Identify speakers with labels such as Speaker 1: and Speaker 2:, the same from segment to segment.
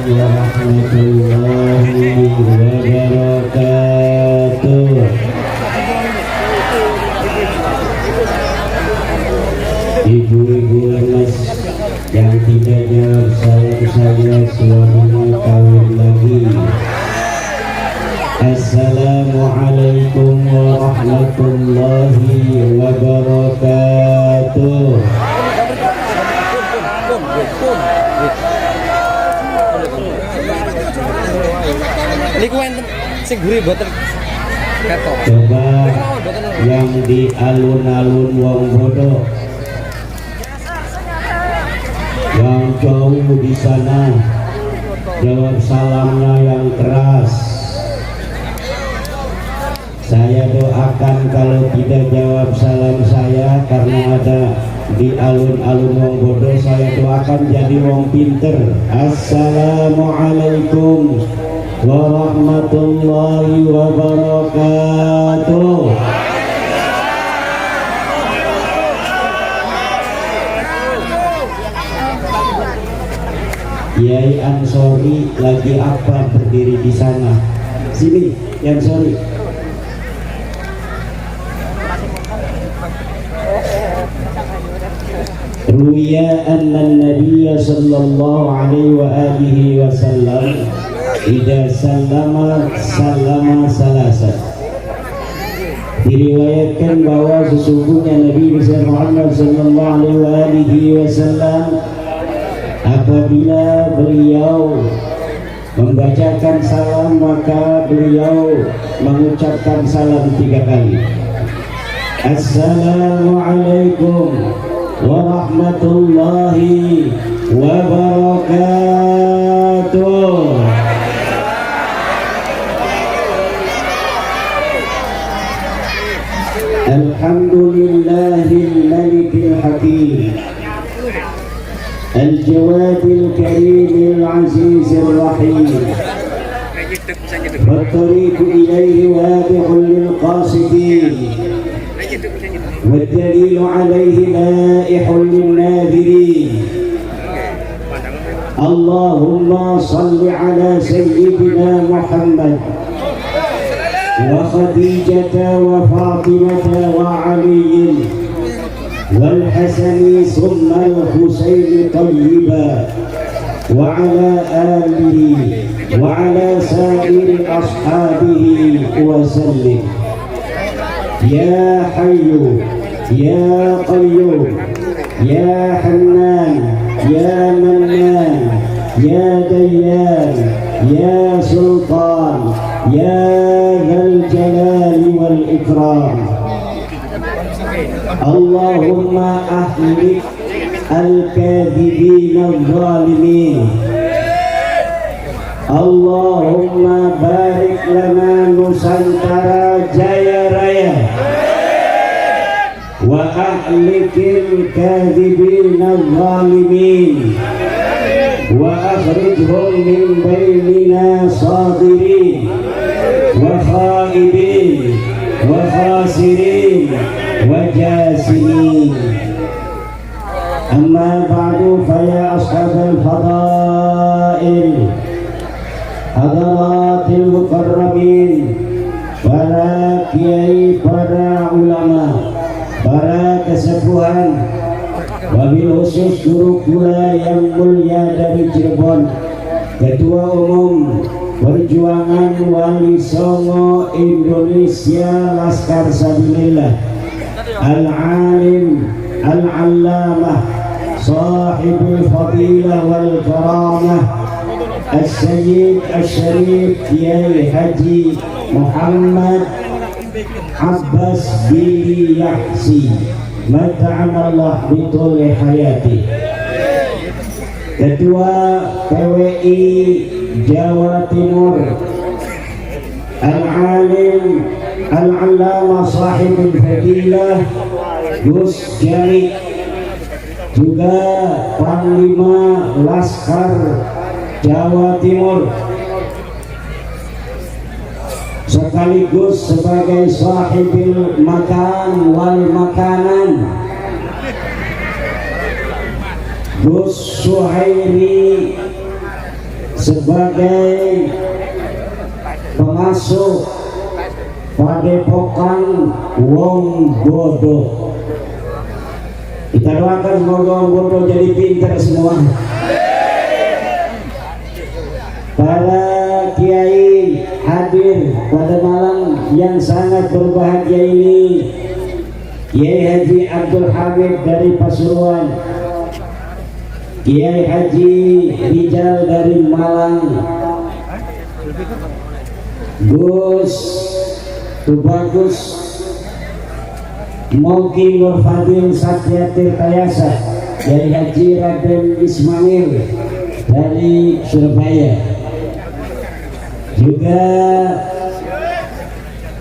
Speaker 1: warahmatullahi wabarakatuh. Ibu-ibu lemas yang tidak jawab salam saya, suaminya kawin lagi. Assalamualaikum warahmatullahi wabarakatuh.
Speaker 2: Niku enten sing gurih boten ketok.
Speaker 1: Coba yang di alun-alun wong bodoh, yang jauh di sana, jawab salamnya yang keras. Saya doakan kalau tidak jawab salam saya karena ada di alun-alun wong bodoh, saya doakan jadi wong pinter. Assalamualaikum warahmatullahi wabarakatuh. Kiai Ansori lagi apa berdiri di sana? Sini, yang sorry. Ruwiya anna an-nabiy sallallahu alaihi wa alihi wasallam idza sallama salasa. Diriwayatkan bahwa sesungguhnya Nabi besar Muhammad sallallahu alaihi wa alihi wasallam apabila beliau membacakan salam maka beliau mengucapkan salam 3 kali. Assalamualaikum warahmatullahi wabarakatuh. Alhamdulillahil malikil hakim, al-jawadil karimil azizir rahim, والطريق إليه واضح للقاصدين، والدليل عليه لائح للناذرين. اللهم صل على سيدنا محمد وخديجة وفاطمة وعلي والحسن ثم الحسين طيبا وعلى آله وعلى سائر أصحابه وسلم. يا حي يا قيوم يا حنان يا منان يا ديان يا سلطان يا ذا الجلال والإكرام. اللهم أهلك الكاذبين الظالمين. اللهم بارك لنا نusantara jaya raya wa ahlikil kadhibina zalimin wa akhrijhum min bainina sadirin wa khaibin wa khasirin wa jasimin. Amma ba'du fa ya ashabal fadail, hadaratil mukarramin, para kiai, para ulama, para kesepuhan, wabil khusus guru gula yang mulia dari Cirebon, Ketua Umum Perjuangan Wali Songo Indonesia Laskar Sabilillah, Al-Alim Al-Allamah Sahibul Fadilah wal Karamah Al-Sayyid Al-Sharif Kiai Haji Muhammad Abbas bin Yahsi mata'amallah bituli hayati, Ketua PWI Jawa Timur, Al-Alim Al-Allamah Sahibul Fadilah Gus Jari, juga Panglima Laskar Jawa Timur, sekaligus sebagai sahibul makan wal makanan, Gus Suhairi sebagai pengasuh Padepokan Wong Bodo. Kita doakan semoga Wong Bodo jadi pintar semua. Para kiai hadir pada malam yang sangat berbahagia ini, Kiai Haji Abdul Hamid dari Pasuruan, Kiai Haji Rijal dari Malang, Gus Tubagus Mogi Nur Fadil Satya Tirtayasa, Kiai Haji Raden Ismail dari Surabaya, juga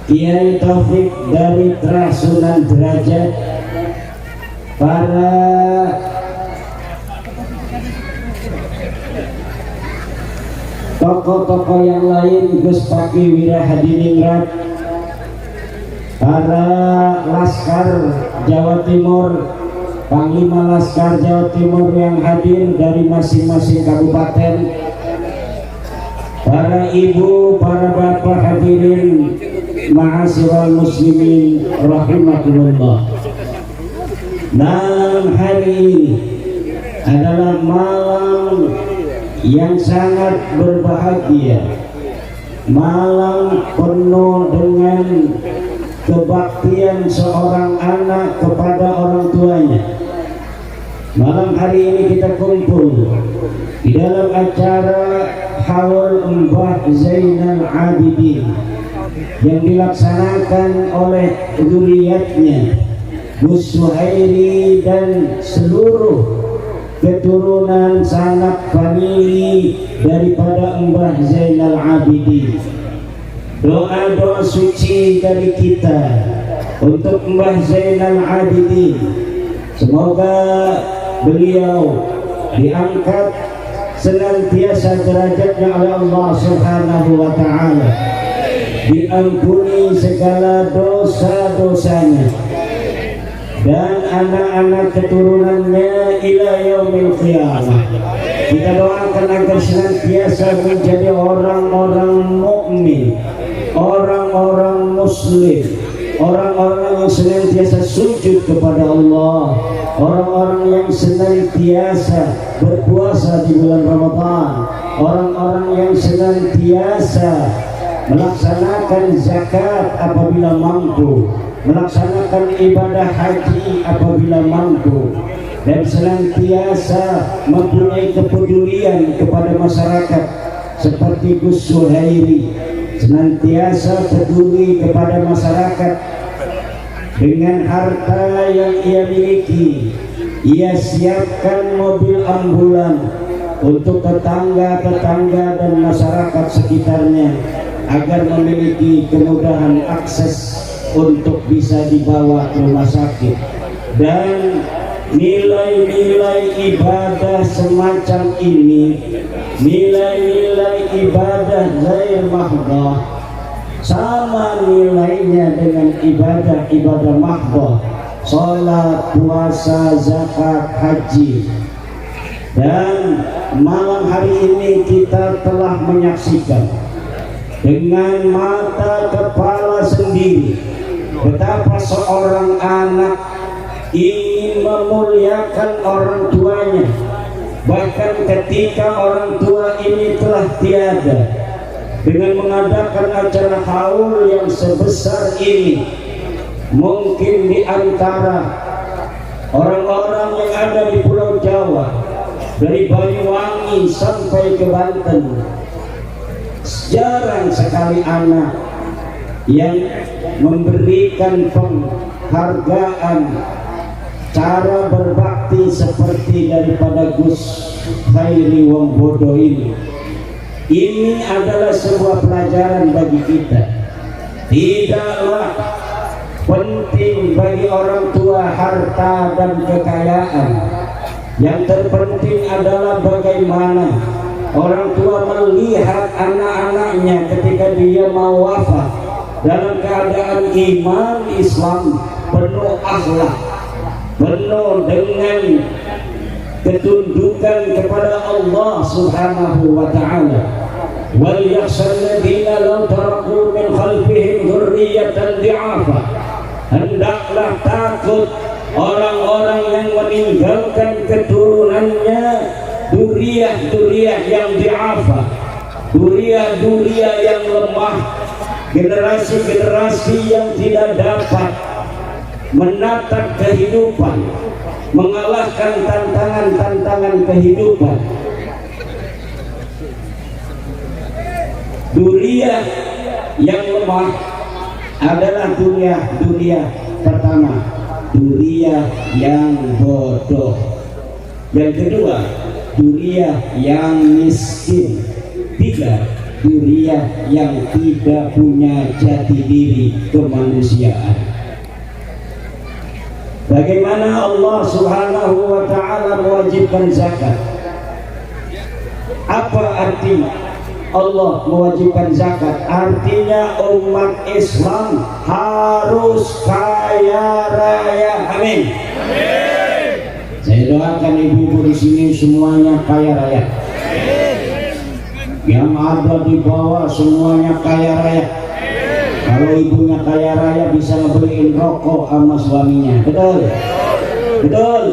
Speaker 1: Kiai Taufik dari Trasunan Derajat, para tokoh-tokoh yang lain, Gus Paki Wirahadiningrat, para Laskar Jawa Timur, Panglima Laskar Jawa Timur yang hadir dari masing-masing kabupaten, para ibu, para bapak hadirin ma'asyiral muslimin rahimakumullah. Malam hari ini adalah malam yang sangat berbahagia, malam penuh dengan kebaktian seorang anak kepada orang tuanya. Malam hari ini kita kumpul di dalam acara Haul Mbah Zainal Abidin yang dilaksanakan oleh zuriatnya Gus Suhairi dan seluruh keturunan sanak famili daripada Mbah Zainal Abidin. Doa-doa suci dari kita untuk Mbah Zainal Abidin, semoga beliau diangkat senantiasa derajatnya oleh Allah Subhanahu wa Ta'ala, diampuni segala dosa-dosanya dan anak-anak keturunannya ila yaumil qiyamah. Kita doakan agar senantiasa menjadi orang-orang mukmin, orang-orang muslim, orang-orang yang senantiasa sujud kepada Allah, orang-orang yang senantiasa berpuasa di bulan Ramadan, orang-orang yang senantiasa melaksanakan zakat apabila mampu, melaksanakan ibadah haji apabila mampu, dan senantiasa mempunyai kepedulian kepada masyarakat seperti Gus Suhairi, senantiasa peduli kepada masyarakat dengan harta yang ia miliki. Ia siapkan mobil ambulan untuk tetangga-tetangga dan masyarakat sekitarnya agar memiliki kemudahan akses untuk bisa dibawa ke rumah sakit. Dan nilai-nilai ibadah semacam ini, nilai-nilai ibadah ghair mahdoh, sama nilainya dengan ibadah-ibadah mahdoh, sholat, puasa, zakat, haji. Dan malam hari ini kita telah menyaksikan dengan mata kepala sendiri betapa seorang anak ingin memuliakan orang tuanya, bahkan ketika orang tua ini telah tiada, dengan mengadakan acara haul yang sebesar ini. Mungkin di antara orang-orang yang ada di Pulau Jawa, dari Banyuwangi sampai ke Banten, jarang sekali anak yang memberikan penghargaan cara berbakti seperti daripada Gus Khairi Wong Bodo ini. Ini adalah sebuah pelajaran bagi kita. Tidaklah penting bagi orang tua harta dan kekayaan. Yang terpenting adalah bagaimana orang tua melihat anak-anaknya ketika dia mau wafat dalam keadaan iman Islam, penuh akhlak, penuh dengan ketundukan kepada Allah Allah Subhanahu wa ta'ala, wal yakhshal ladzina law taraku min khalfihim dzurriyyatan dhi'afa, hendaklah takut orang-orang yang meninggalkan keturunannya duriyah-duriyah yang dhi'afa, duriyah-duriyah yang lemah, generasi-generasi yang tidak dapat menatap kehidupan, mengalahkan tantangan-tantangan kehidupan. Duriyah yang lemah adalah duriyah pertama, duriyah yang bodoh. Yang kedua, duriyah yang miskin. Tiga, duriyah yang tidak punya jati diri kemanusiaan. Bagaimana Allah Subhanahu wa ta'ala mewajibkan zakat? Apa arti Allah mewajibkan zakat? Artinya umat Islam harus kaya raya. Amin. Saya doakan ibu-ibu di sini semuanya kaya raya. Yang ada di bawah semuanya kaya raya. Kalau ibunya kaya raya bisa ngebeliin rokok sama suaminya, betul? Betul.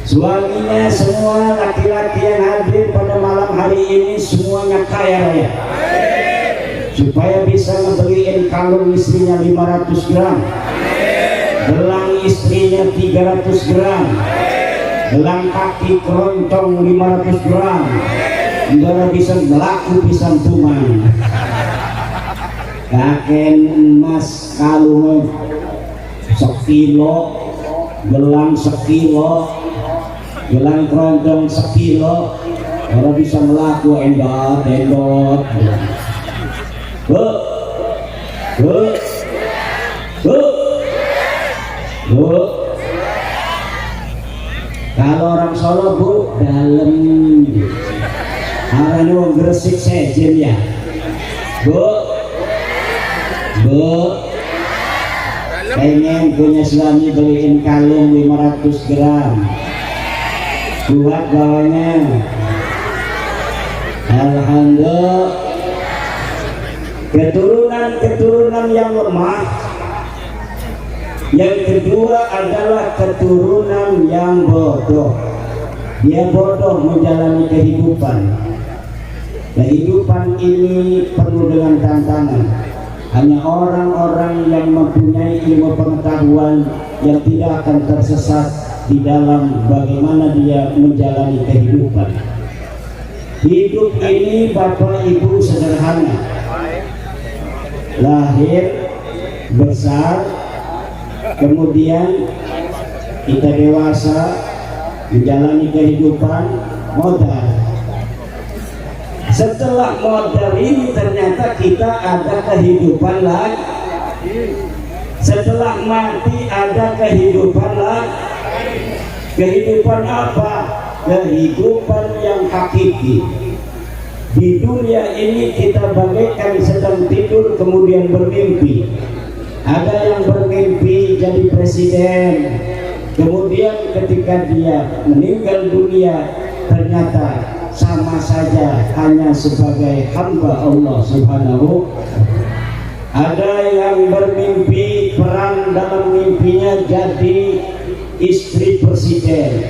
Speaker 1: Suaminya semua laki-laki yang hadir pada malam hari ini semuanya kaya raya, supaya bisa ngebeliin kalung istrinya 500 gram, gelang istrinya 300 gram, gelang kaki keroncong 500 gram, negara bisa melaku pisang tuman. Kakek emas kalung sekilo, gelang sekilo, gelang keroncong sekilo, kalau bisa melaku endot. Kalau orang Solo bu, dalam arahnya orang Gresik sejen ya bu. Pengen punya suami beliin kalung 500 gram buat bawahnya. Alhamdulillah. Keturunan yang lemah. Yang kedua adalah keturunan yang bodoh. Dia bodoh menjalani kehidupan. Kehidupan ini penuh dengan tantangan. Hanya orang-orang yang mempunyai ilmu pengetahuan yang tidak akan tersesat di dalam bagaimana dia menjalani kehidupan. Hidup ini Bapak Ibu sederhana. Lahir, besar, kemudian kita dewasa, menjalani kehidupan, modal. Setelah modal ini ternyata kita ada kehidupan lagi. Setelah mati ada kehidupan lagi. Kehidupan apa? Kehidupan yang hakiki. Di dunia ini kita bagaikan sedang tidur kemudian bermimpi. Ada yang bermimpi jadi presiden, kemudian ketika dia meninggal dunia ternyata sama saja hanya sebagai hamba Allah Subhanahu. Ada yang bermimpi perang, dalam mimpinya jadi istri presiden.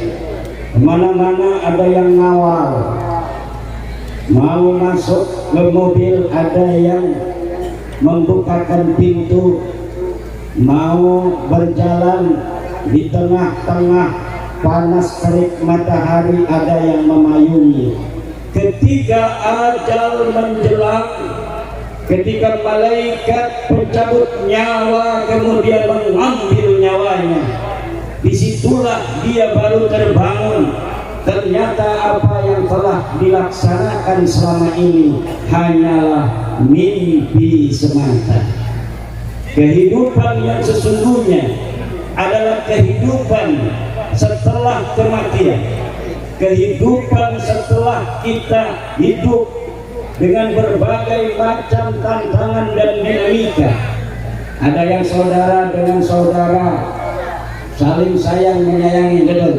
Speaker 1: Kemana-mana ada yang ngawal. Mau masuk ke mobil ada yang membukakan pintu. Mau berjalan di tengah-tengah panas terik matahari ada yang memayungi. Ketika ajal menjelang, ketika malaikat pencabut nyawa kemudian mengambil nyawanya, disitulah dia baru terbangun. Ternyata apa yang telah dilaksanakan selama ini hanyalah mimpi semata. Kehidupan yang sesungguhnya adalah kehidupan setelah kematian, kehidupan setelah kita hidup dengan berbagai macam tantangan dan dinamika. Ada yang saudara dengan saudara saling sayang menyayangi, betul.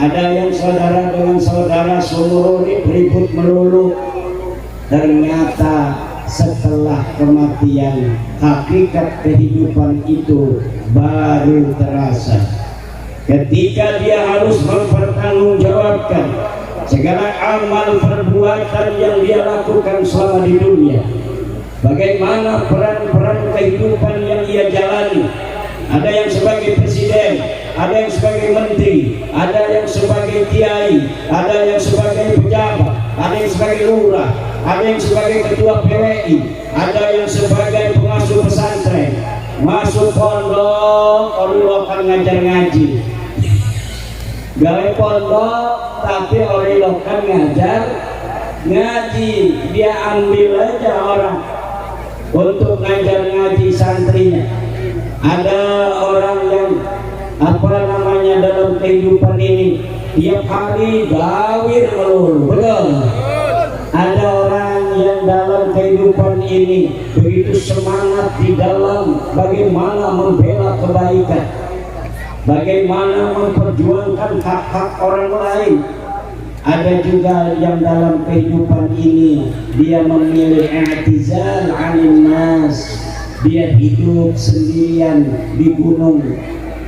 Speaker 1: ada yang saudara dengan saudara seumur ribut melulu. Ternyata setelah kematian hakikat kehidupan itu baru terasa. Ketika dia harus mempertanggungjawabkan segala amal perbuatan yang dia lakukan selama di dunia. Bagaimana peran-peran kehidupan yang ia jalani. Ada yang sebagai presiden, ada yang sebagai menteri, ada yang sebagai kiai, ada yang sebagai pejabat, ada yang sebagai lurah, ada yang sebagai ketua PWI, ada yang sebagai pengasuh pesantren, masuk pondok, orang akan ngajar ngaji. Gawe pondok, tapi orang akan ngajar ngaji. Dia ambil aja orang untuk ngajar ngaji santrinya. Ada orang yang dalam kehidupan ini tiap hari gawir melulu, betul? Ada orang yang dalam kehidupan ini begitu semangat di dalam bagaimana membela kebaikan, bagaimana memperjuangkan hak-hak orang lain. Ada juga yang dalam kehidupan ini dia memilih i'tizal 'anil nas. Dia hidup sendirian di gunung,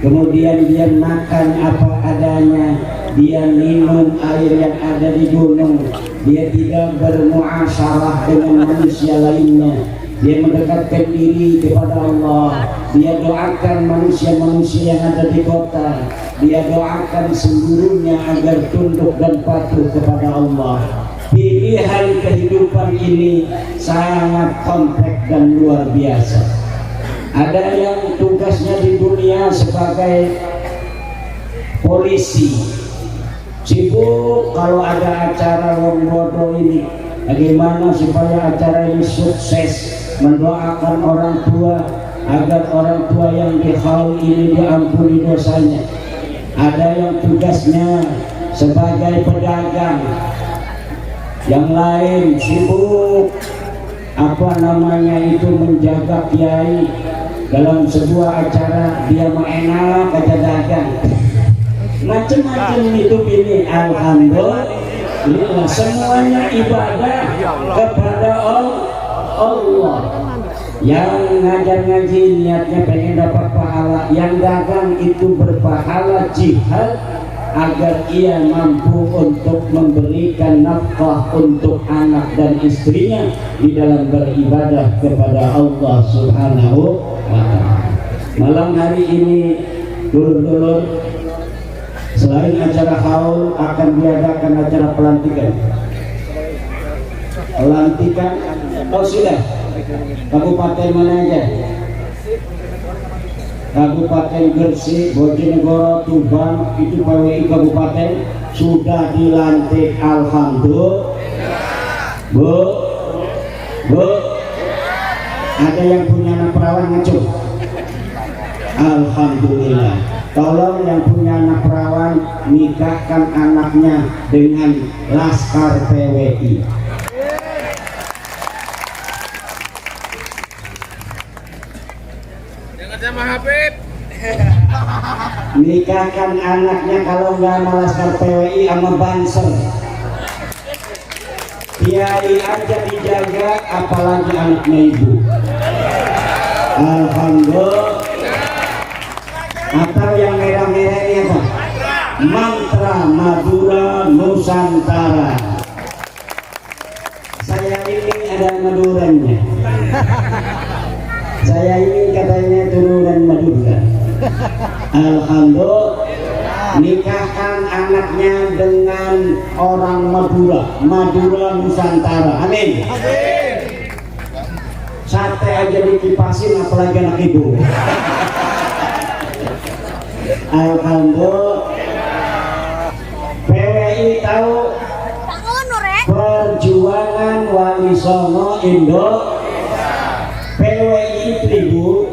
Speaker 1: kemudian dia makan apa adanya, dia minum air yang ada di gunung, dia tidak bermuasyarah dengan manusia lainnya, dia mendekatkan diri kepada Allah, dia doakan manusia-manusia yang ada di kota, dia doakan seluruhnya agar tunduk dan patuh kepada Allah. Pilihan kehidupan ini sangat kompleks dan luar biasa. Ada yang tugasnya di dunia sebagai polisi, sibuk kalau ada acara wong bodoh ini, bagaimana supaya acara ini sukses, mendoakan orang tua agar orang tua yang dihaul ini diampuni dosanya. Ada yang tugasnya sebagai pedagang, yang lain sibuk menjaga kiai dalam sebuah acara, dia mau enak aja dagang, macam-macam itu ini. Alhamdulillah semuanya ibadah kepada Allah. Yang ngajar ngaji niatnya pengen dapat pahala, yang dagang itu berpahala jihad agar ia mampu untuk memberikan nafkah untuk anak dan istrinya di dalam beribadah kepada Allah Subhanahu wa ta'ala. Malam hari ini dulur-dulur, selain acara haul akan diadakan acara pelantikan. Oh sudah, kabupaten mana aja? Kabupaten Gresik, Bojonegoro, Tuban, itu PWI kabupaten sudah dilantik. Alhamdulillah. Bu, ada yang punya anak perawan ngacung? Alhamdulillah. Tolong yang punya anak perawan nikahkan anaknya dengan Laskar PWI.
Speaker 2: Sama Habib.
Speaker 1: Nikahkan anaknya kalau nggak sama Laskar PWI sama Banser. Kiai aja dijaga, apalagi anaknya ibu. Alhamdulillah. Atau yang merah-merah ini apa? Mantra Madura Nusantara. Saya ini ada Maduranya. Saya ini katanya turunan Madura. Alhamdulillah, nikahkan anaknya dengan orang Madura Nusantara. Amin. Sate aja dikipasin, apalagi anak ibu. Alhamdulillah. PWI tahu Perjuangan Wali Songo Indo. PWI itu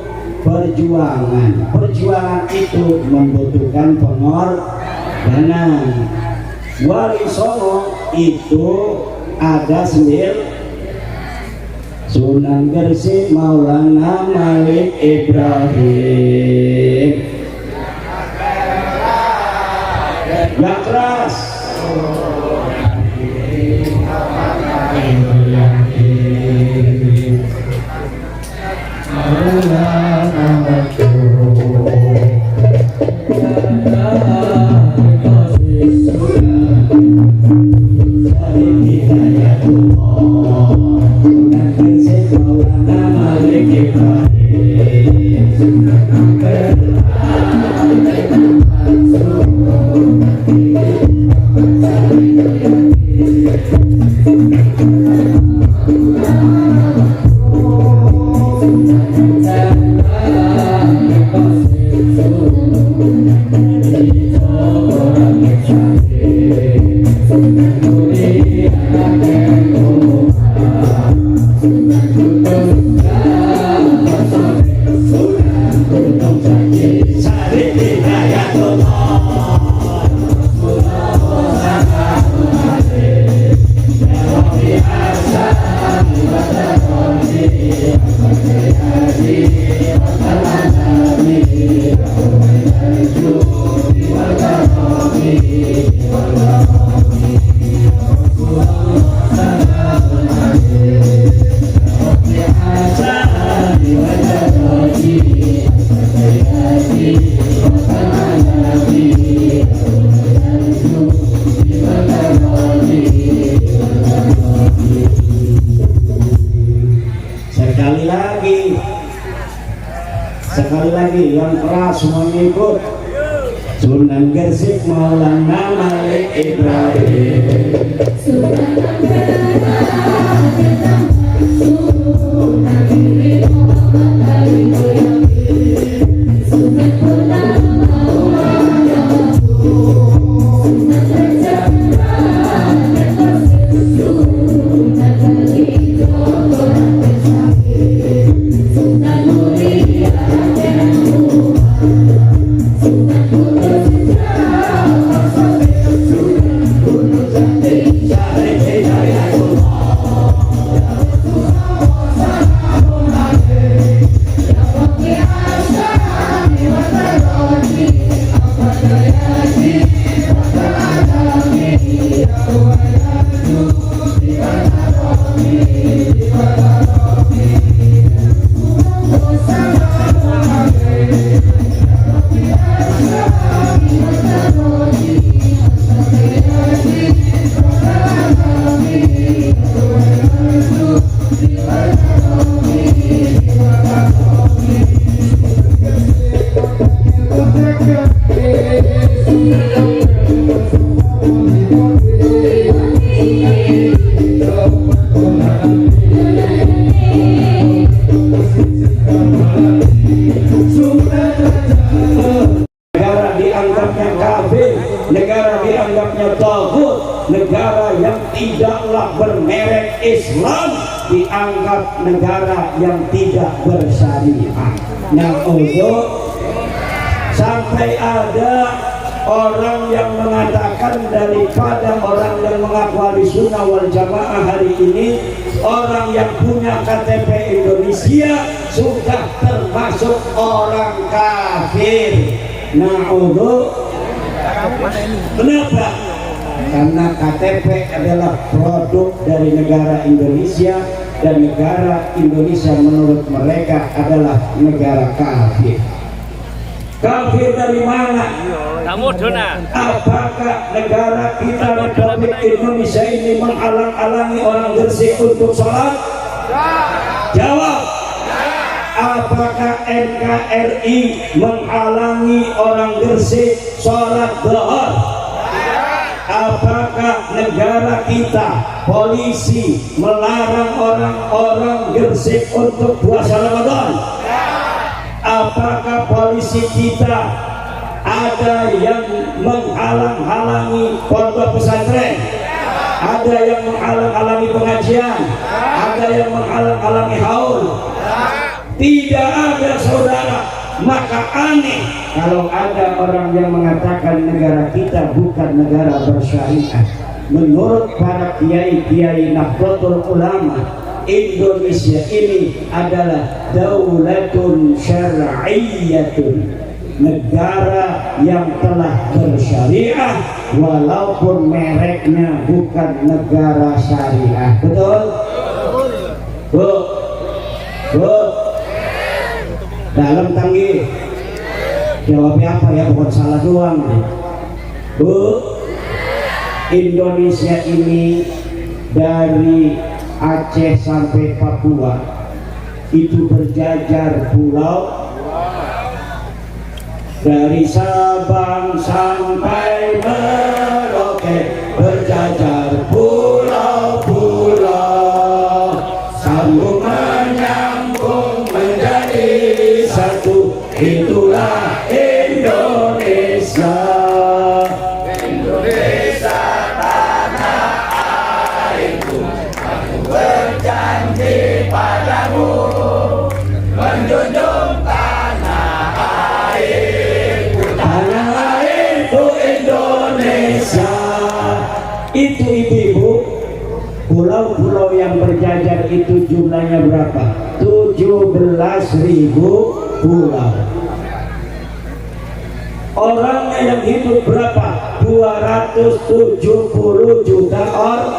Speaker 1: perjuangan. Perjuangan itu membutuhkan pengorbanan. Wali Songo itu ada Sunan Gresik Maulana Malik Ibrahim. yang keras. Sekali lagi yang keras semuanya ikut. Sunan Gresik Maulana Malik Ibrahim. Negara dianggapnya kafir, negara dianggapnya taghut, negara yang tidaklah bermerek Islam dianggap negara yang tidak bersyariat. Nah, untuk sampai ada orang yang mengatakan daripada orang yang mengaku ahli sunnah wal jamaah hari ini, orang yang punya KTP Indonesia sudah termasuk orang kafir. Nah, untuk kenapa? Karena KTP adalah produk dari negara Indonesia dan negara Indonesia menurut mereka adalah negara kafir. Kafir dari mana? Apakah negara kita Republik Indonesia ini menghalang-halangi orang Gresik untuk sholat? Jawab. Apakah NKRI menghalangi orang Gresik sholat zuhur? Apakah negara kita, polisi, melarang orang-orang Gresik untuk puasa Ramadan? Apakah polisi kita ada yang menghalang-halangi pondok pesantren? Ada yang menghalang-halangi pengajian? Ada yang menghalang-halangi haul? Tidak ada, saudara. Maka aneh kalau ada orang yang mengatakan negara kita bukan negara bersyariat. Menurut para kiai-kiai Nahdlatul Ulama, Indonesia ini adalah daulatun syar'iyyatun. negara yang telah bersyariah walaupun mereknya bukan negara syariah. Betul? Bu, bu, dalam tanggi jawabnya apa ya, bukan salah doang. Bu, Indonesia ini dari Aceh sampai Papua itu berjajar pulau, dari Sabang sampai Merauke berjajar pulau-pulau, sambung menyambung menjadi satu, itulah Indonesia. Indonesia tanah airku, aku berjanji padamu menjunjung tanah airku, tanah airku Indonesia. Itu ibu-ibu, pulau-pulau yang berjajar itu jumlahnya berapa? 17.000 pulau. Orangnya yang hidup berapa? 270 juta orang.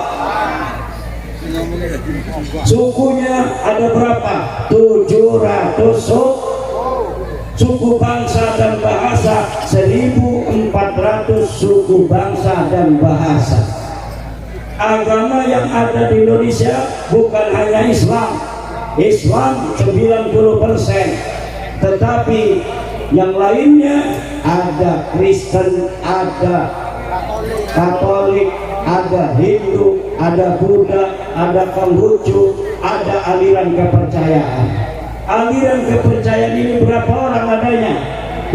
Speaker 1: Sukunya ada berapa? 700 suku bangsa dan bahasa, 1.400 suku bangsa dan bahasa. Agama yang ada di Indonesia bukan hanya Islam. Islam 90%, tetapi yang lainnya ada Kristen, ada Katolik, ada Hindu, ada Buddha, ada Konghucu, ada aliran kepercayaan. Aliran kepercayaan ini berapa orang adanya?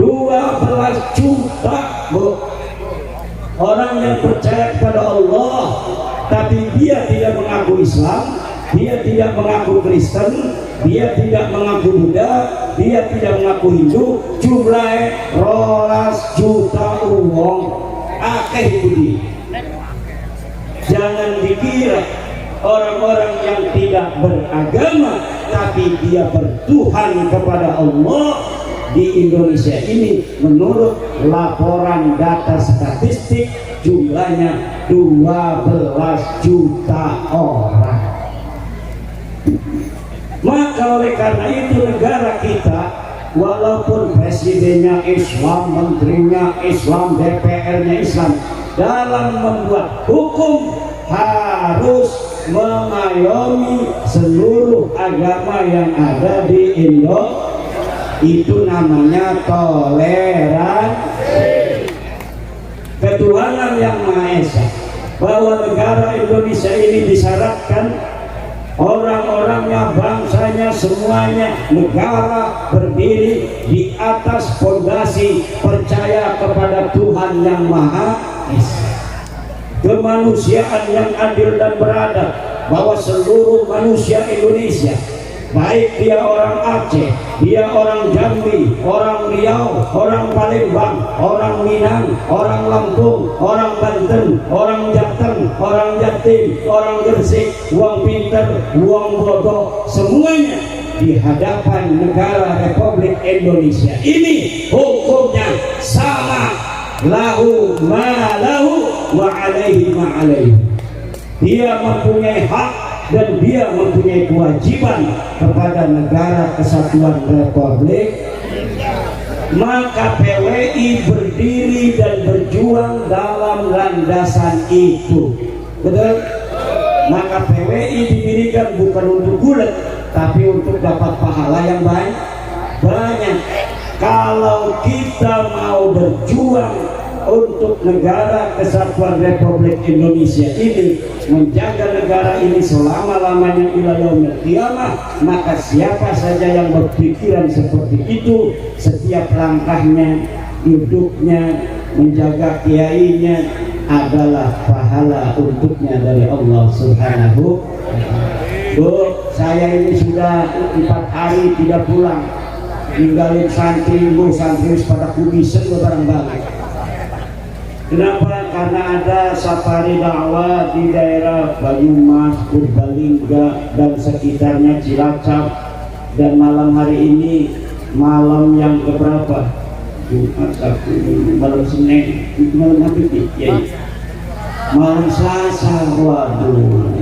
Speaker 1: 12 juta, Bu. Orang yang percaya kepada Allah, tapi dia tidak mengaku Islam, dia tidak mengaku Kristen, dia tidak mengaku Buddha, dia tidak mengaku Hindu, jumlahnya 12 juta uang. Akeh budi. Jangan dikira orang-orang yang tidak beragama tapi dia bertuhan kepada Allah di Indonesia ini, menurut laporan data statistik jumlahnya 12 juta orang. Maka oleh karena itu negara kita, walaupun presidennya Islam, menterinya Islam, DPR-nya Islam, dalam membuat hukum harus mengayomi seluruh agama yang ada di Indonesia. Itu namanya toleransi. Ketuhanan yang Maha Esa, bahwa negara Indonesia ini disyaratkan orang-orangnya, bangsanya, semuanya negara berdiri di atas fondasi percaya kepada Tuhan yang Maha Esa, kemanusiaan yang adil dan beradab, bahwa seluruh manusia Indonesia, baik dia orang Aceh, dia orang Jambi, orang Riau, orang Palembang, orang Minang, orang Lampung, orang Banten, orang Jateng, orang Jatim, orang Gresik, uang pinter, uang bodoh, semuanya di hadapan negara Republik Indonesia ini hukumnya sama, lahu ma lahu wa alaihi ma alaihi. Dia mempunyai hak dan dia mempunyai kewajiban kepada negara kesatuan Republik. Maka PWI berdiri dan berjuang dalam landasan itu. Betul? Maka PWI didirikan bukan untuk bulat, tapi untuk dapat pahala yang banyak. Kalau kita mau berjuang untuk negara kesatuan Republik Indonesia ini, menjaga negara ini selama-lamanya ila yaumil qiyamah, maka siapa saja yang berpikiran seperti itu, setiap langkahnya, hidupnya, menjaga kiainya adalah pahala untuknya dari Allah Subhanahu. Bu, saya ini sudah 4 hari tidak pulang, ninggalin santri, bu, santri pada kubisen barang balik. Kenapa? Karena ada safari dakwah di daerah Banyumas, Purbalingga dan sekitarnya, Cilacap, dan malam hari ini malam yang keberapa? Jumat, Sabtu, malam Senin, malam apa sih? Ya, malam Selasa, waduh,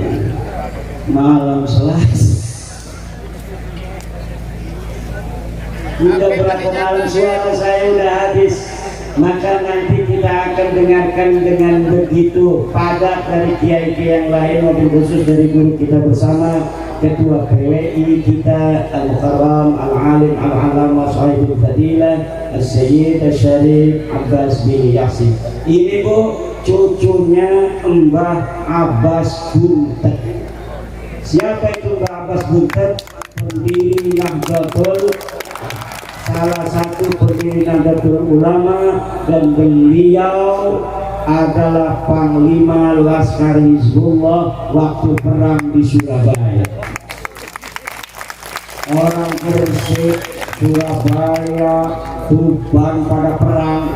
Speaker 1: malam Selasa. Udah berapa malam suara saya udah habis, maka nanti kita akan dengarkan dengan begitu padat dari kiai-kiai yang lain, wabil khusus dari guru kita bersama, Ketua PWI kita Al-Mukarram Al-Alim Al-Alama Sahibul Fadilah Al-Sayyid Al-Syarif Abbas bin Yasin. Ini Bu, cucunya Mbah Abbas Buntet. Siapa itu Mbah Abbas Buntet? Pendiri Nahdlatul, salah satu pendiri Nahdlatul Ulama, dan beliau adalah Panglima Laskar Hizbullah waktu perang di Surabaya. Orang Gresik, Surabaya, Tuban pada perang.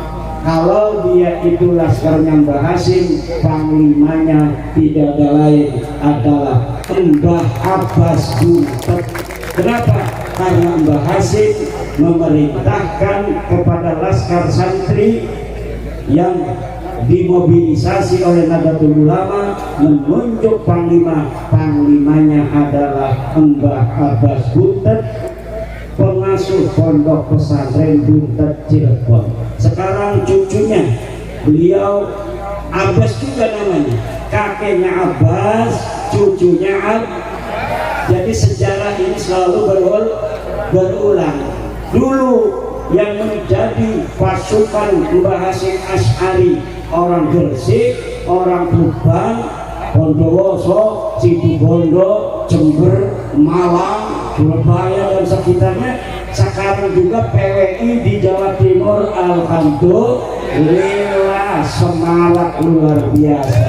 Speaker 1: Kalau dia itu laskarnya Mbah Hasim, panglimanya tidak ada lain adalah Mbah Abbas Buntet. Kenapa? Karena Mbah Hasim memerintahkan kepada laskar santri yang dimobilisasi oleh Nahdlatul Ulama menunjuk panglima. Panglimanya adalah Mbah Abbas Buntet, pengasuh pondok pesantren Buntet Cirebon. Sekarang cucunya, beliau Abbas juga namanya, kakeknya Abbas, cucunya Abbas. Jadi sejarah ini selalu berulang. Dulu yang menjadi pasukan Mbah Hasim Asy'ari orang Gresik, orang Tuban, Bondowoso, Situbondo, Jember, Malang, Surabaya dan sekitarnya. Sekarang juga PWI di Jawa Timur, alhamdulillah, semangat luar biasa.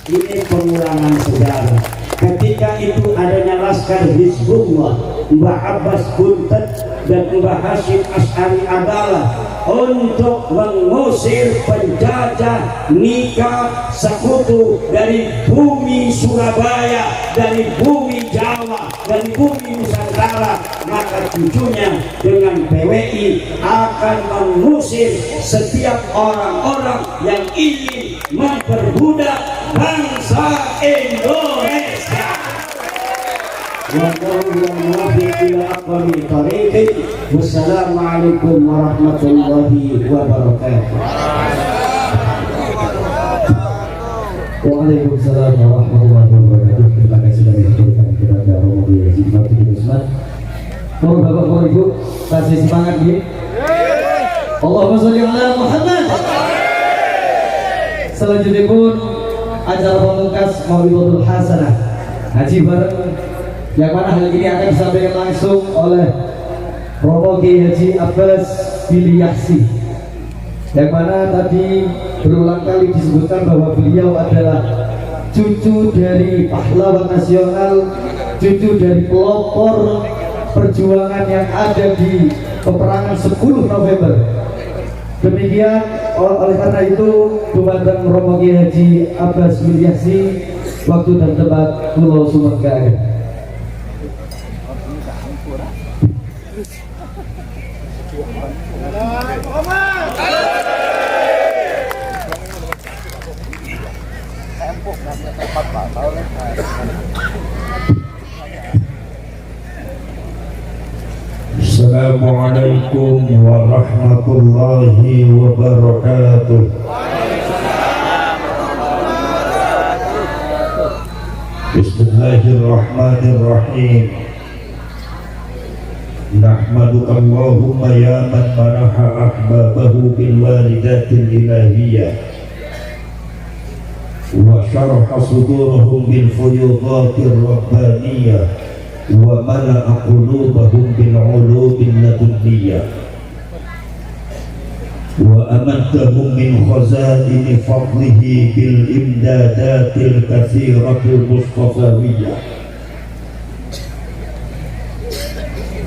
Speaker 1: Ini pengulangan sejarah. Ketika itu adanya Laskar Hizbullah, Mbah Abbas Buntet dan Mbah Hasim Asy'ari adalah untuk mengusir penjajah nikah sekutu dari bumi Surabaya, dari bumi Jawa, dari bumi Nusantara. Maka cucunya dengan PWI akan mengusir setiap orang-orang yang ingin memperbudak bangsa Indonesia. Wassalamualaikum warahmatullahi wabarakatuh.
Speaker 3: Waalaikumsalam warahmatullahi wabarakatuh. Terima kasih sudah menonton kepada Romo Haji Mabrur Usman. Mohon Bapak Bapak Ibu kasih semangat ya. Allahumma sholli ala Muhammad. Selanjutnya pun acara pemungkas Maulidatul Hasanah Haji bareng, yang mana hal ini akan disampaikan langsung oleh Romo Haji Abbas bin Yasin, yang mana tadi berulang kali disebutkan bahwa beliau adalah cucu dari pahlawan nasional, cucu dari pelopor perjuangan yang ada di peperangan 10 November. Demikian oleh karena itu Dumandang Romo Haji Abbas bin Yasin, waktu dan tempat Pulau Sumengkang.
Speaker 4: Assalamualaikum warahmatullahi wabarakatuh. Bismillahirrahmanirrahim. Nahmaduka Allahumma ya man manaha ahbabahu bil walidatil ilahiyah wa syaraha sudurahum bil fuyudatir rabbaniyah wa mala'a qulubahum bil ulubil ladunniyah wa amaddahum min khazaini fadlihi bil imdadatil katsiratil mustafawiyah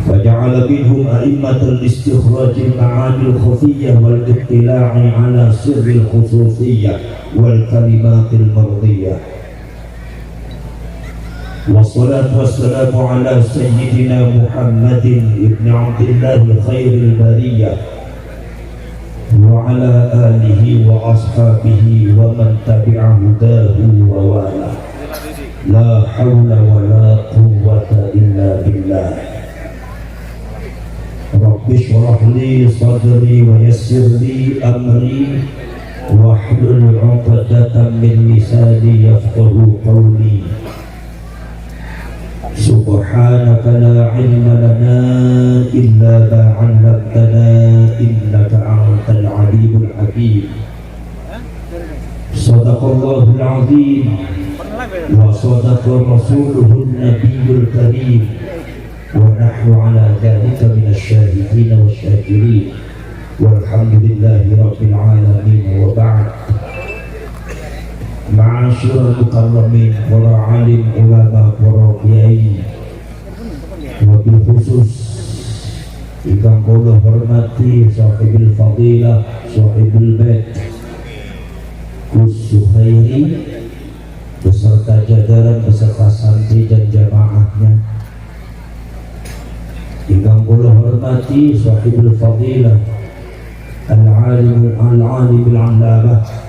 Speaker 4: faja'ala minhum a'immatal istikhrajil ma'anil khafiyyah wal ittila'i ala sirril khususiyyah wal kalimatil mardiyah. Wassalatu wassalamu ala sayyidina Muhammadin ibn Abdillah khairil bariyah وعلى آله وأصحابه ومن تبع هداه ووالاه لا حول ولا قوة إلا بالله رب اشرح لي صدري ويسر لي أمري واحلل عقدة من لساني يفقه قولي سبحانك لا علم لنا إلا ما علمتنا إنك أنت العليم الحكيم صدق الله العظيم وصدق رسوله النبي الكريم ونحن على ذلك من الشاهدين والشاكرين والحمد لله رب العالمين وبعد Ma'asyiral mukarramin, para alim ulama, para kiai, wabil khusus ingkang kula hormati sahibul fadilah, sahibul bait Gus Suhairi beserta jajaran beserta santri dan jamaahnya. Ingkang kula hormati sahibul fadilah al-alimul allamah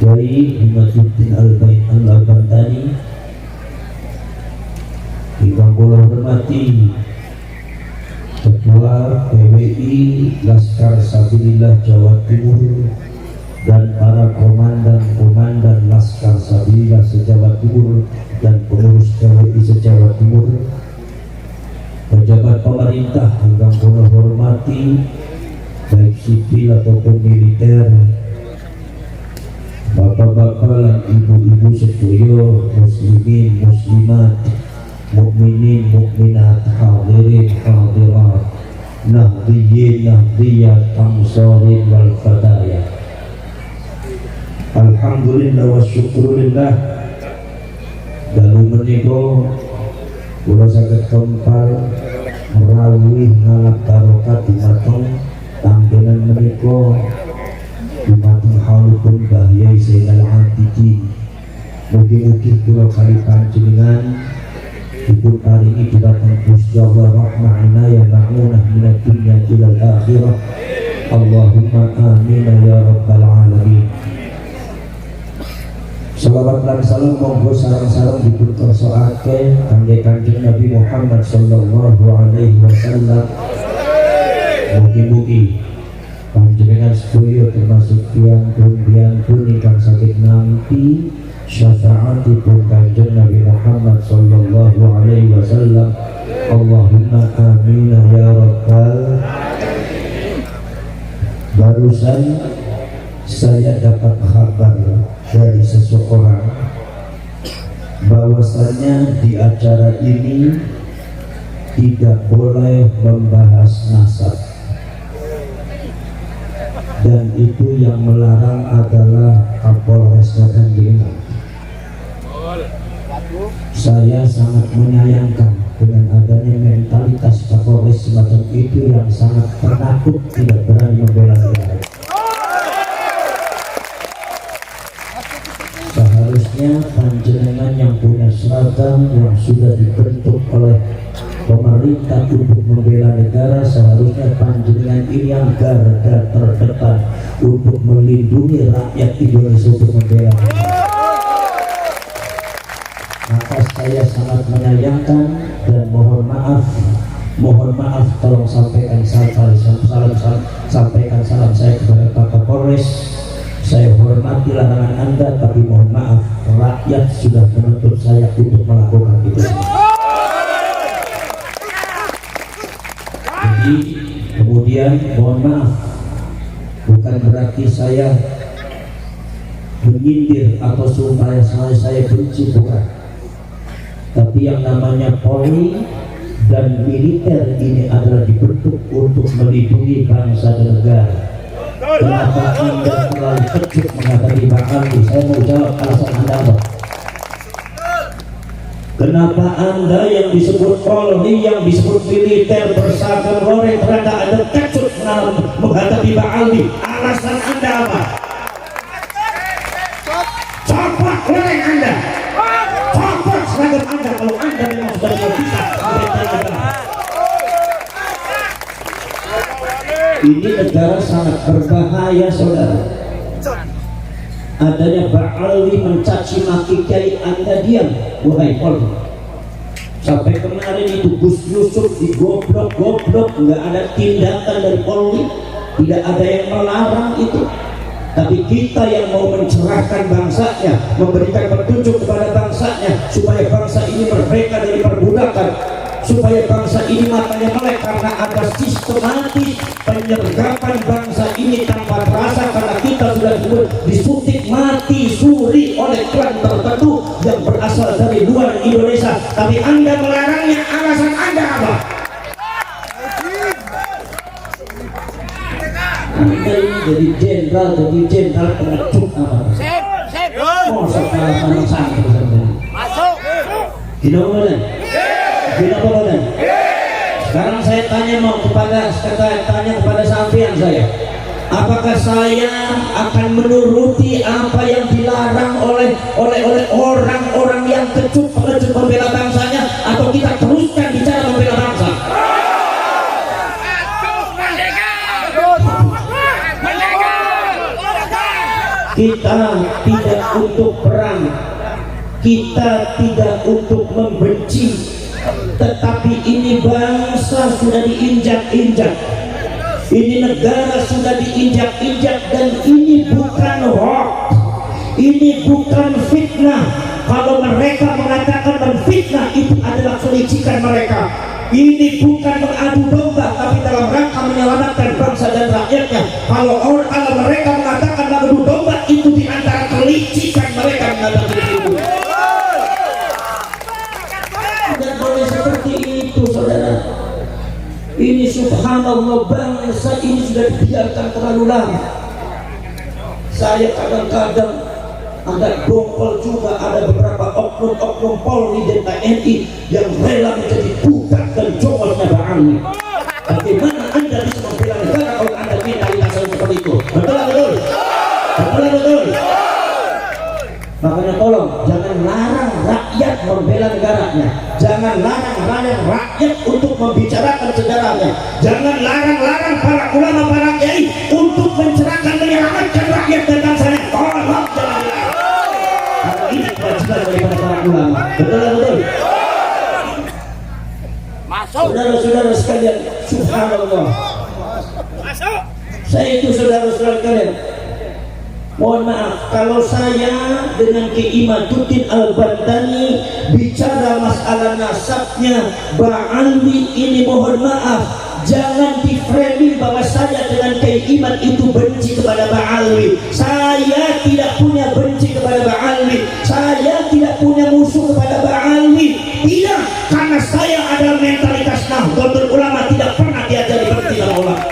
Speaker 4: dari Imaduddin Al-Bantani, ingkang kula hormati Ketua PWI Laskar Sabilillah Jawa Timur dan para komandan Laskar Sabilillah se-Jawa Timur dan pengurus PWI se-Jawa Timur, pejabat pemerintah ingkang kula hormati baik sipil ataupun militer, bapak-bapak dan ibu-ibu sedaya muslimin muslimat, mukminin mukminat, hadirin hadirat, nahdiyin nahdiyat, amsarin wal fadaya. Alhamdulillah wa syukurillah. Dalu menika kula saged tompal merawuh ngalap barokah dumateng tanggenan menika dumateng haulipun bahya Zainal Abidin. Mugi-mugi kula kali panjenengan dipun paringi dumateng Gusti Allah rahmah inayah ma'unah minad dunya ilal akhirah. Allahumma amin ya rabbal alamin. Salawat lan salam monggo sareng-sareng dipun kersoake kangge Kanjeng Nabi Muhammad sallallahu alaihi wasallam. Mugi-mugi panjenengan sedaya termasuk piantun ingkang saged nampi syafaatipun Kanjeng Nabi Muhammad sallallahu alaihi wasallam. Allahumma amin ya rabbal. Barusan saya dapat kabar dari seseorang bahwasanya di acara ini tidak boleh membahas nasab, dan itu yang melarang adalah Kapolres Tangerang. Saya sangat menyayangkan dengan adanya mentalitas Kapolres semacam itu yang sangat penakut, tidak berani membela negara. Seharusnya panjenengan yang punya seragam yang sudah dibentuk oleh pemerintah untuk membela negara, seharusnya panjenengan ini yang garda terdepan untuk melindungi rakyat Indonesia, untuk membela negara. Maka saya sangat menyayangkan dan mohon maaf, tolong sampaikan salam saya kepada Pak Kapolres. Saya hormati larangan Anda, tapi mohon maaf, rakyat sudah menuntut saya untuk melakukan itu. Jadi kemudian mohon maaf, bukan berarti saya menyindir atau supaya saya benci, bukan. Tapi yang namanya Polri dan militer ini adalah dibentuk untuk melindungi bangsa dan negara. Kenapa Anda terlalu kecut menghadapi Pak Ali? Saya mau jawab alasan Anda apa? Kenapa Anda yang disebut Polri, yang disebut militer berseragam goreng, ternyata Anda kecut menghadapi Pak Ali? Alasan Anda apa? Copot goreng Anda, copot seragam Anda kalau Anda memang sudah bisa. Ini negara sangat berbahaya, saudara. Adanya Ba'alwi mencaci maki kiai, Anda diam, wahai Polri. Sampai kemarin itu Gus Yusuf digoblok-goblok, nggak ada tindakan dari Polri, tidak ada yang melarang itu. Tapi kita yang mau mencerahkan bangsanya, memberikan petunjuk kepada bangsanya, supaya bangsa ini merdeka dari perbudakan, supaya bangsa ini matanya melek karena ada sistematis penyergapan bangsa ini tanpa terasa, karena kita sudah disuntik mati suri oleh klan tertentu yang berasal dari luar Indonesia. Tapi Anda melarangnya, alasan Anda apa? Anda ini jadi jenderal pengecut apa? Oh, sekarang sama santri masuk. Kenapa? Sekarang saya tanya kepada sampean saya, apakah saya akan menuruti apa yang dilarang oleh orang-orang yang kecut membela bangsanya, atau kita teruskan bicara membela bangsa? Kita tidak untuk perang, kita tidak untuk membenci, tetapi ini bangsa sudah diinjak-injak, ini negara sudah diinjak-injak, dan ini bukan hoax, ini bukan fitnah. Kalau mereka mengatakan menfitnah, itu adalah kelicikan mereka. Ini bukan mengadu domba, tapi dalam rangka menyelamatkan bangsa dan rakyatnya. Kalau mereka mengatakan mengadu domba, itu diantara kelicikan mereka mengatakan itu. Tidak boleh seperti itu, saudara. Ini subhanallah, bangsa ini sudah dibiarkan terlalu lama. Saya kadang-kadang ada dongkol juga, ada beberapa oknum-oknum Polri dan TNI yang rela menjadi budak dan jongolnya Ba'alwi. Bagaimana Anda bisa membela negara kalau Anda mentalitas seperti itu? Betul. Makanya tolong jangan larang rakyat membela negaranya, jangan larang rakyat untuk membicarakan sejarahnya, jangan larang para ulama, para kiai untuk mencerahkan, menyelamatkan rakyat dan bangsanya. Tolong jangan larang. Karena ini kewajiban daripada para ulama. Betul. Saudara-saudara sekalian, subhanallah. Saya itu saudara-saudara sekalian, mohon maaf kalau saya dengan Kiai Imaduddin Al-Bantani bicara masalah nasabnya Ba'alwi ini, mohon maaf, jangan di-framing bahwa saya dengan Kiai Iman itu benci kepada Ba'alwi. Saya tidak punya benci kepada Ba'alwi, saya tidak punya musuh kepada Ba'alwi. Tidak, karena saya adalah mentalitas Nahdlatul Ulama, tidak pernah diajari berhenti sama ulama.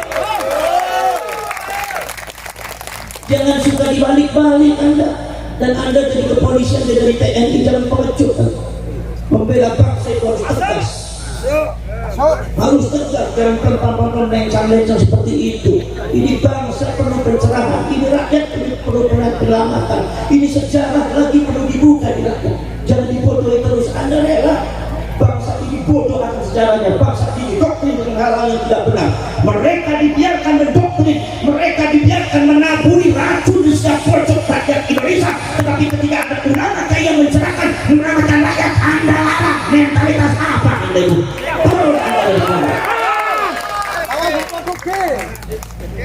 Speaker 4: Jangan suka dibalik-balik Anda, dan Anda jadi kepolisian, jadi TNI, jangan pengecut. Membela bangsa itu harus tegas, jangan lencang-lencang seperti itu. Ini bangsa perlu pencerahan, ini rakyat perlu penyelamatan, ini sejarah lagi perlu dibuka di rakyat. Jangan dibodohi terus. Anda rela bangsa ini bodoh akan sejarahnya, bangsa ini doktrin dengan hal-hal yang tidak benar. Mereka dibiarkan mendoktrin, mereka dibiarkan menaburi racun di setiap pojok rakyat Indonesia. Tetapi ketika ada ulama yang mencerahkan, menyelamatkan rakyat, Anda larang. Mentalitas apa Anda itu? Turun Anda dari sana.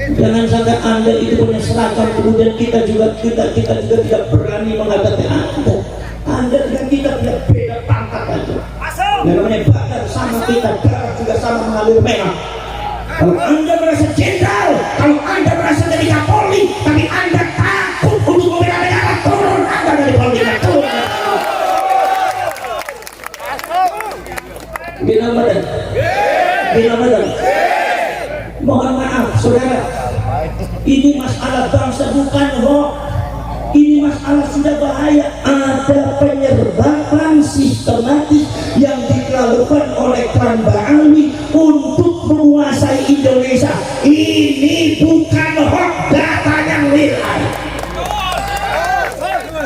Speaker 4: Jangan sampai Anda itu punya seragam, kemudian kita juga tidak berani menghadapi Anda. Anda dengan kita tidak beda pangkat aja. Yang namanya badan sama kita, darah juga sama mengalir merah. Kalau Anda merasa jenderal, kalau Anda merasa jadi Kapolri, tapi Anda takut untuk membela negara, turun Anda dari Polri. Turun. Bila badan. Mohon maaf, saudara. Ini masalah bangsa bukan hoax. Ini masalah sudah bahaya. Ada penyerbakan sistematis yang dilakukan oleh klan Ba'alwi untuk menguasai Indonesia. Ini bukan hoax, data yang real.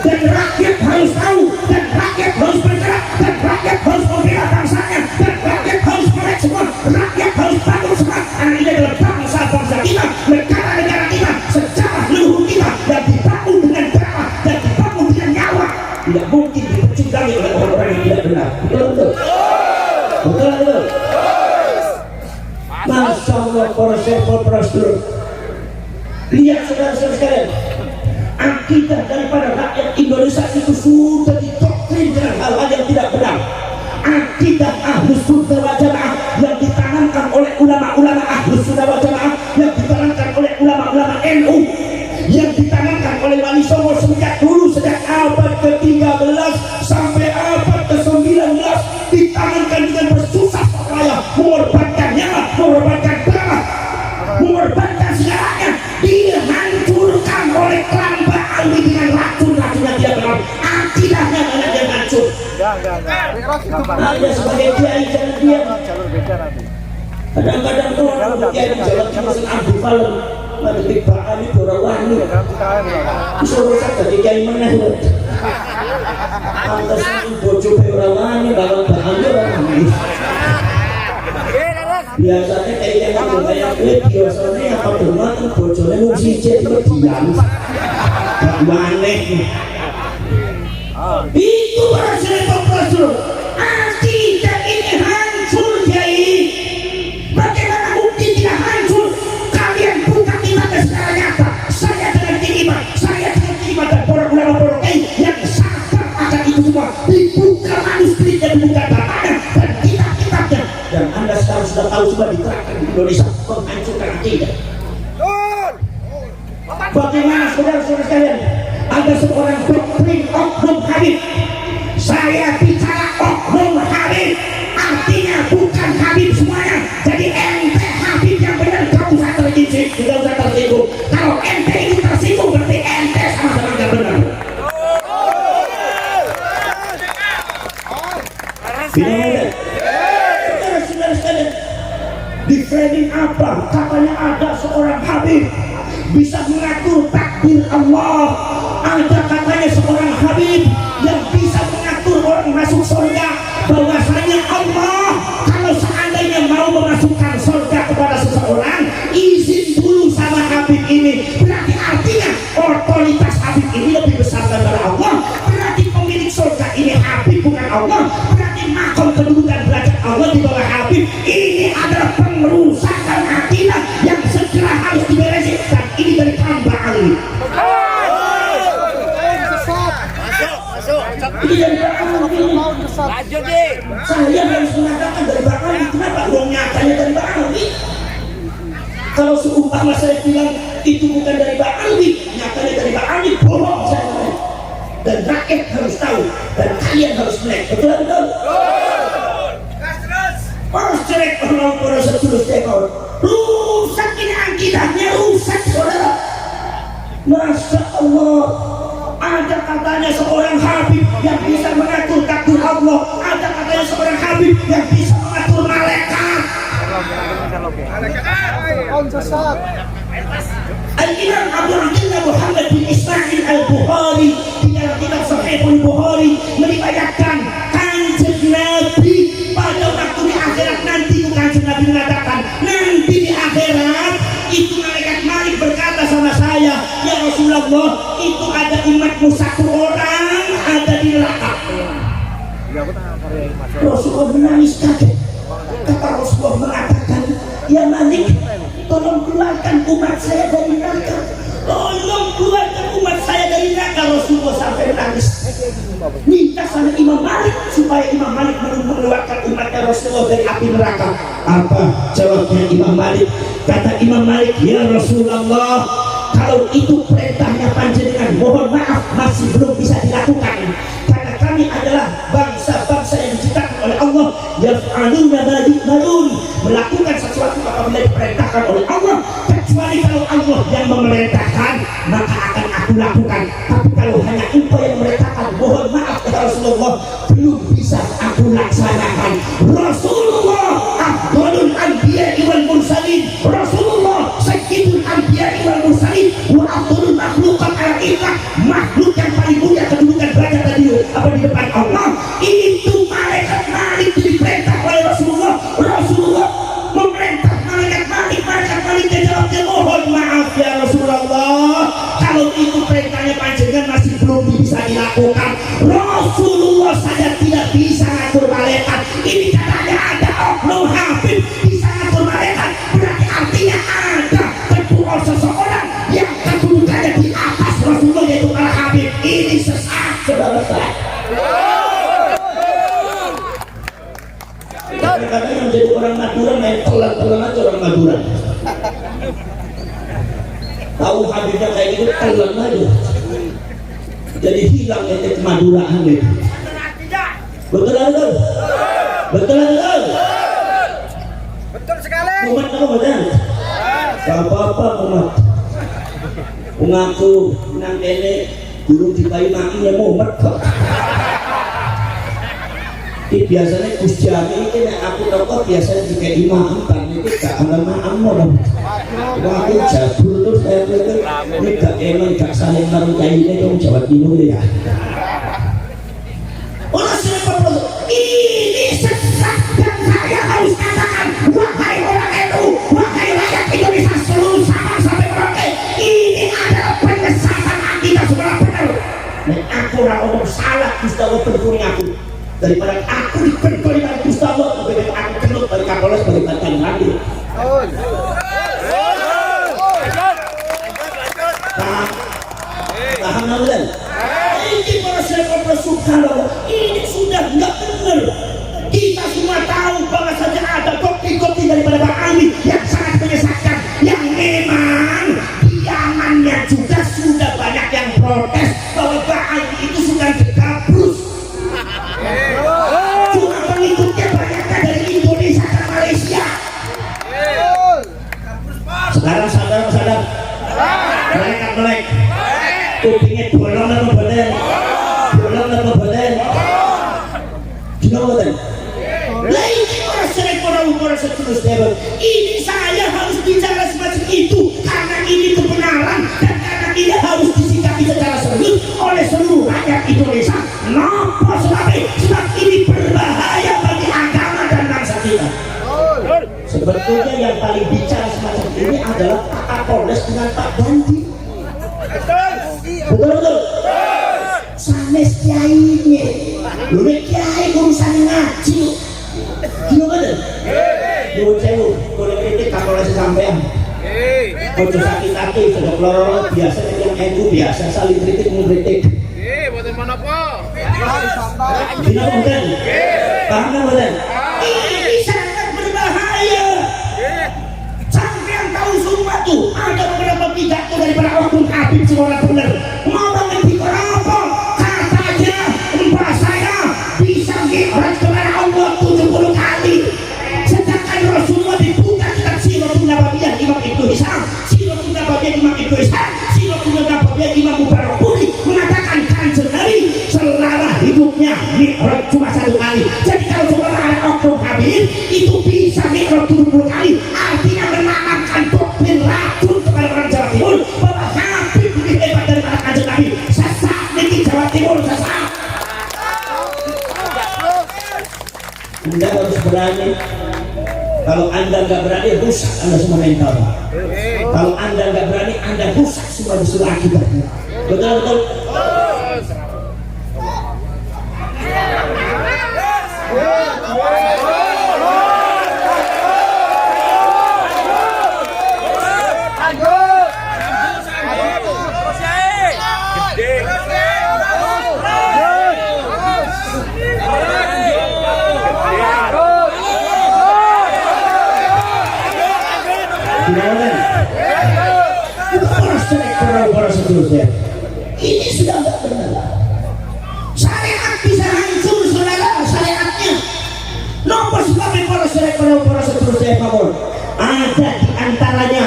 Speaker 4: Dan rakyat harus tahu, dan rakyat harus bergerak, dan rakyat harus membela bangsanya, dan rakyat harus melek semua, rakyat harus bangun semua. Karena ini adalah bangsa kita. mungkin dipecundangi oleh orang-orang yang tidak benar. Betul betul. Betul betul. Masya Allah, para sahabat Rasul. Lihat saudara-saudara sekalian, akidah daripada rakyat Indonesia itu sudah didoktrin dengan hal-hal yang tidak benar. Akidah Ahlus Sunnah wal Jamaah yang ditanamkan oleh ulama-ulama Ahlus Sunnah wal Jamaah, yang ditanamkan oleh ulama-ulama NU, yang ditanamkan oleh Wali Songo sejak dulu, sejak abad ke-13 sampai abad ke-19, ditanamkan dengan bersusah payah, mengorbankan nyawa, mengorbankan darah, mengorbankan segalanya, dihancurkan oleh klan Ba'ali dengan racun-racunnya dia dalam akidahnya banyak yang hancur. Anda sebagai kiai jangan diam. Kadang-kadang tuh orang kiai jalan di Abu Falem mendetik Ba'ali Borawani, disuruh saya jadi kiai meneh. Pantesan bojo Borawani bakal Ba'ali orang. Biasanya kayak yang banyak duit, biasanya apa rumah kan bocornya mau sijil itu diam gak maneh. Itu para sahabat Rasul, akidah ini hancur Kiai. Bagaimana mungkin tidak hancur? Kalian buka ibadah secara nyata. Saya dengan iman, saya dengan iman dan para ulama yang sabar akan itu semua. Dibuka manuskripnya, dibuka datanya dan kitab-kitabnya. Dan Anda sekarang sudah tahu, sudah diterangkan di Indonesia menghancurkan akidah. Bagaimana saudara-saudara sekalian, ada seorang doktrin Oknum Habib. Saya bicara Oknum Habib, artinya bukan Habib semuanya. Jadi ente Habib yang benar, gak usah tersinggung, tidak usah tersinggung. Kalau ente itu tersinggung, berarti ente sama-sama gak benar. Saudara-saudara sekalian, di framing apa? Katanya ada seorang Habib bisa mengatur takdir Allah. Ada katanya seorang Habib yang bisa mengatur orang masuk surga. Bahwasanya Allah kalau seandainya mau memasukkan surga kepada seseorang, izin dulu sama Habib ini. Berarti artinya otoritas Habib ini lebih besar daripada Allah. Berarti pemilik surga ini Habib bukan Allah. Berarti makom kedudukan derajat Allah di bawah Habib. Ini adalah pengerusakan akidah yang segera harus dibereskan. Ini dari hamba Ali. Ini dari lanjut deh. Saya harus mengatakan dari Bang Ali. Kenapa? Uang nyatanya dari Bang Ali. Kalau seumpama saya bilang itu bukan dari Bang Ali, nyatanya dari Bang Ali, bohong saya. Dan rakyat harus tahu, dan kalian harus melek. Betul betul. Harus jelek orang-orang setulus dekor. Rusak ini akidahnya, rusak saudara. Masya Allah, ada katanya seorang Habib yang bisa mengatur takdir Allah. Ada katanya seorang Habib yang bisa mengatur malaikat. Al-Imam Abu Abdullah Muhammad bin Ismail Al-Bukhari di dalam kitab Sahih Al-Bukhari meriwayatkan Kanjeng Nabi pada waktu di akhirat nanti, Kanjeng Nabi mengatakan nanti di akhirat itu malaikat Malik berkata sama saya, ya Rasulullah, itu ada umatmu satu orang ada di neraka. Rasulullah menangis kaget. Kata Rasulullah mengatakan, ya Malik, tolong keluarkan umat saya dari neraka. Tolong keluarkan umat saya dari neraka. Rasulullah sampai menangis. Minta sama Imam Malik supaya Imam Malik mengeluarkan umatnya Rasulullah dari api neraka. Apa jawabnya Imam Malik? Kata Imam Malik, ya Rasulullah, kalau itu perintahnya panjenengan, mohon maaf masih belum bisa dilakukan. Karena kami adalah bangsa-bangsa yang diciptakan oleh Allah, yaf'aluna ma yu'marun, melakukan sesuatu apabila diperintahkan oleh Allah, kecuali kalau Allah yang memerintahkan maka akan aku lakukan. Tapi kalau hanya engkau yang memerintahkan, mohon maaf kata Rasulullah, belum bisa aku laksanakan. Rasulullah afdalul anbiya'i wal mursalin, Rasulullah sayyidul anbiya'i wal mursalin, wa afdalul makhluqat al-ilah, makhluk yang paling mulia kedudukan derajat tadi apa di depan Allah. Itu malaikat Malik diperintah oleh Rasulullah. Rasulullah memerintah malaikat Malik, malaikat Malik jawabnya, mohon maaf ya Rasulullah, kalau itu perintahnya panjenengan masih belum bisa dilakukan. Rasul
Speaker 1: ini katanya ada oknum Habib bisa ngatur mereka, berarti artinya ada betul seseorang yang kedudukannya di atas Rasulullah yaitu para Habib. Ini sesat, saudara-saudara. Kadang-kadang menjadi orang Madura main telan-telan aja orang Madura. Tahu Habibnya kayak gitu telan aja. Jadi hilang etek kemaduraan itu. Betul betul. Betul betul.
Speaker 2: Betul sekali.
Speaker 1: Umat apa betul? Apa-apa umat. Mengaku nang kene guru dipayu makinya mumet kok. Ini biasanya Gus Jami ini aku toko biasanya juga imam kan ini gak ada ma'ammu dong. Wah aku jabur terus saya pikir ini gak emang gak saling merukai ini dong Jawa Timur ya. Orang siapa ini sesat dan saya harus katakan wahai orang NU, wahai rakyat Indonesia seluruh Sabang sampai Merauke, ini adalah penyesatan akidah sebelah benar. Dan aku orang ngomong salah Gustavo berkuring aku. Daripada aku dibentuk dengan Gustavo, lebih baik aku cenut dari Kapolres dari Bantan lagi. Paham namanya? Ini para sahabat Subhanallah, ini sudah nggak benar. Kita semua tahu bahwa saja ada kopi-kopi daripada Bang Ali yang sangat menyesatkan, yang memang diamannya juga sudah banyak yang protes bahwa Bang Ali itu sudah dekabrus. Cuma pengikutnya banyaknya dari Indonesia dan Malaysia. Sekarang sadar melek kupingnya bolong apa badan gimana badan lah ini orang seterusnya. Ini saya harus bicara semacam itu karena ini kebenaran dan karena ini harus disikapi secara serius oleh seluruh rakyat Indonesia. Napa sebab ini berbahaya bagi agama dan bangsa kita. Sebetulnya yang paling bicara semacam ini adalah Pak Kapolres dengan Pak Bandi. Betul. Sanes kiainya, lu kiai urusan ngaji. Gimana? Nyuwun sewu, kalau kritik Kapolres sampean. Ojo sakit-sakit, sudah keloro biasa yang NU biasa saling kritik mengkritik.
Speaker 2: Buatan mana po?
Speaker 1: Gimana bukan? Paham bukan? Ini sangat berbahaya. Sampean tahu semua tuh ada beberapa pidato daripada oknum Habib semua benar. Ngomongin di apa? Katanya mbak saya bisa mi'raj kepada Allah 70 kali. Sedangkan Rasulullah dibuka kitab Siratul Nabawiyah Imam Ibnu Hisham, Siratul Nabawiyah Imam Ibnu Hisham, Siratul Nabawiyah Imam Mubarakpuri mengatakan Kanjeng Nabi selama hidupnya mi'raj cuma 1 kali. Jadi kalau seorang ada oknum Habib itu bisa mi'raj 70 kali, artinya menanamkan doktrin racun kepada orang Jawa Timur bahwa Habib lebih hebat daripada Kanjeng Nabi. Sesat di Jawa Timur, sesat. Anda harus berani. Kalau Anda nggak berani, rusak Anda semua mental. Kalau Anda nggak berani, Anda rusak semua disuruh akibatnya. Betul. Ini sudah tidak benar. Syariat bisa hancur, saudara, syariatnya. Nomor sebabnya para seterusnya kabur. Ada di antaranya,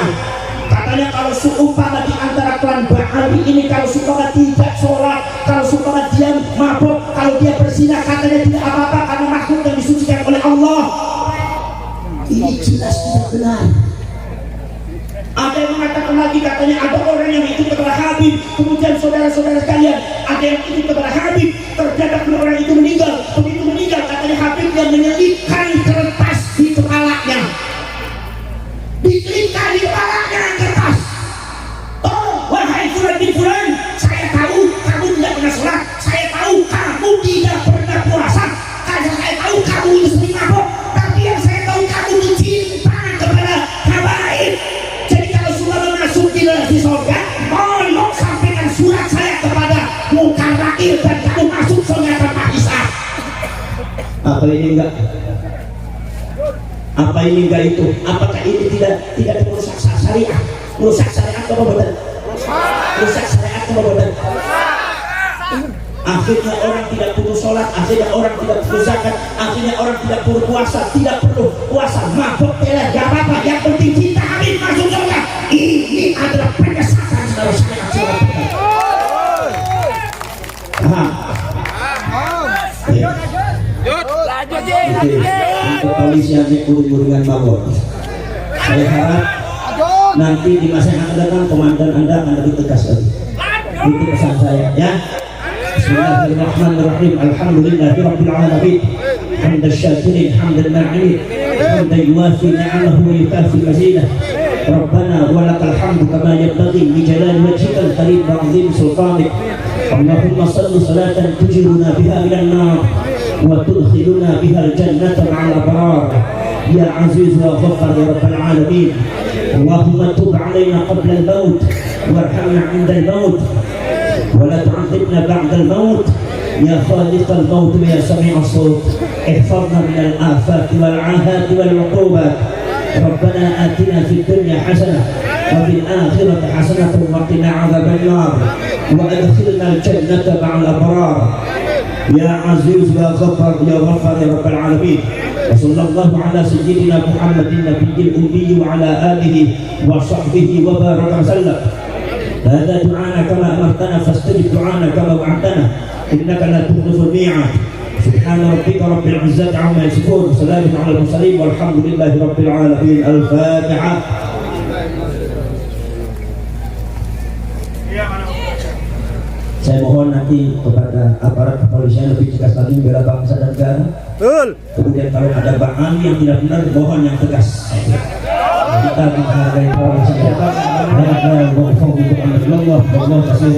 Speaker 1: katanya kalau seumpama di antara klan Ba'ali ini kalau seumpama tidak sholat, kalau seumpama dia mabuk, kalau dia berzina katanya tidak apa-apa karena makhluk yang disucikan oleh Allah. Ini jelas tidak benar. Ada yang mengatakan lagi katanya ada orang yang ikut kepada Habib, kemudian saudara-saudara sekalian ada yang ikut kepada Habib, ternyata orang itu meninggal. Begitu meninggal katanya Habib yang menyelipkan kertas di kepalanya, diselipkan di kepalanya kertas. Oh wahai fulan bin fulan, saya tahu kamu tidak pernah sholat, saya tahu kamu tidak pernah puasa, karena saya tahu kamu itu
Speaker 4: Apa ini enggak? Apa ini enggak itu? Apakah ini tidak merusak syariat? Merusak syariat apa betul? Merusak syariat apa betul? Akhirnya orang tidak perlu sholat, akhirnya orang tidak perlu zakat, akhirnya orang tidak perlu puasa, tidak perlu puasa, mabuk teler, gak apa-apa, yang penting kita amin masuk surga. Ini adalah penyesatan saudara-saudara. Paham? Untuk polisi yang kurung-kurungan babon, saya harap nanti di masa yang akan datang komandan Anda akan lebih tegas lagi. Itu pesan saya, ya. Bismillahirrahmanirrahim. Alhamdulillahirabbil alamin. Hamdan syakirin, hamdan na'imin, hamdan yuwafi ni'amahu wa yukafi mazidah. Rabbana wa lakal hamdu kama yanbaghi li jalali wajhikal karim wa 'azimi sultanik. Allahumma salli salatan tujiruna biha minan nar wa tudkhiluna biha al-jannata ma'al abrar. Ya aziz wa ghaffar ya rabbal alamin. Allahumma tub 'alaina qabla al-maut warhamna 'inda al-maut ولا تعذبنا بعد الموت يا خالق الموت يا سميع الصوت. احفظنا من الآفات والعاهات والعقوبات. ربنا آتنا في الدنيا حسنة وفي الآخرة حسنة وقنا عذاب النار وأدخلنا الجنة مع الأبرار يا عزيز يا غفار يا غفار يا رب العالمين. وصلى الله على سيدنا محمد النبي الأمي وعلى آله وصحبه وبارك وسلم. هذا دعانا كما أمرتنا فاستجب دعانا كما وعدتنا إنك لا تخلف الميعاد. سبحان ربك رب العزة عما يصفون وسلام على المرسلين والحمد لله رب العالمين. الفاتحة. Saya mohon nanti kepada aparat kepolisian lebih tegas lagi membela bangsa dan negara.
Speaker 2: Betul.
Speaker 4: Kemudian kalau ada bahan yang tidak benar, mohon yang tegas. Kita menghargai polisi. Allah kasih